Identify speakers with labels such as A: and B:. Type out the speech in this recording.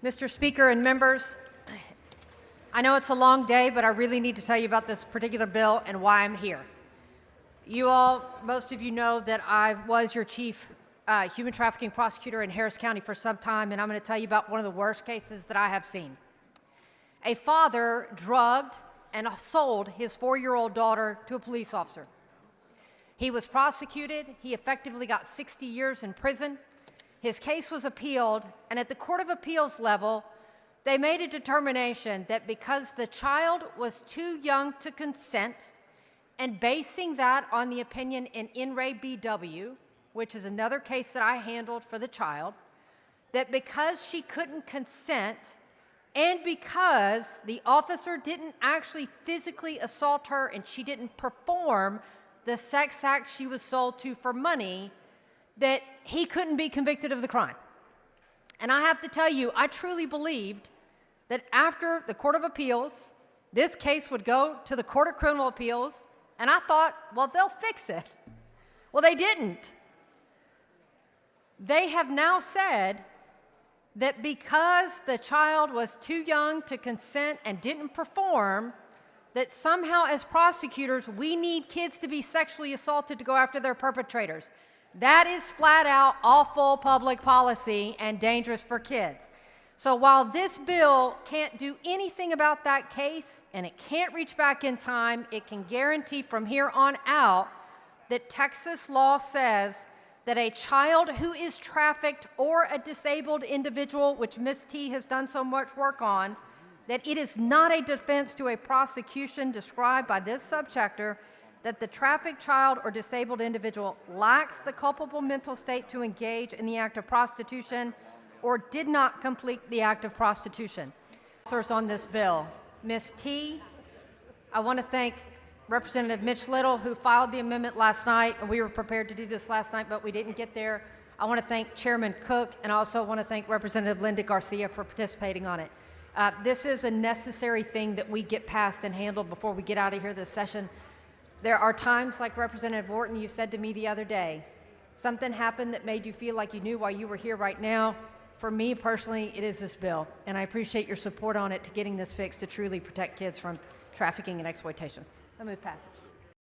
A: Mr. Speaker and members, I know it's a long day, but I really need to tell you about this particular bill and why I'm here. Most of you know that I was your chief human trafficking prosecutor in Harris County for some time, and I'm going to tell you about one of the worst cases that I have seen. A father drugged and sold his 4-year-old daughter to a police officer. He was prosecuted. He effectively got 60 years in prison. His case was appealed, and at the Court of Appeals level, they made a determination that because the child was too young to consent, and basing that on the opinion in In Re BW, which is another case that I handled for the child, that because she couldn't consent and because the officer didn't actually physically assault her and she didn't perform the sex act she was sold to for money, that he couldn't be convicted of the crime. And I have to tell you, I truly believed that after the Court of Appeals, this case would go to the Court of Criminal Appeals, and I thought, well, they'll fix it. Well, they didn't. They have now said that because the child was too young to consent and didn't perform, that somehow as prosecutors, we need kids to be sexually assaulted to go after their perpetrators. That is flat out awful public policy and dangerous for kids. So while this bill can't do anything about that case and it can't reach back in time, it can guarantee from here on out that Texas law says that a child who is trafficked or a disabled individual, which Ms. T has done so much work on, that it is not a defense to a prosecution described by this subchapter that the trafficked child or disabled individual lacks the culpable mental state to engage in the act of prostitution or did not complete the act of prostitution. Authors on this bill, Ms. T, I want to thank Representative Mitch Little, who filed the amendment last night, and we were prepared to do this last night, but we didn't get there. I want to thank Chairman Cook, and I also want to thank Representative Linda Garcia for participating on it. This is a necessary thing that we get passed and handled before we get out of here this session. There are times, like Representative Wharton, you said to me the other day, something happened that made you feel like you knew why you were here right now. For me personally, it is this bill, and I appreciate your support on it to getting this fixed to truly protect kids from trafficking and exploitation. I move passage.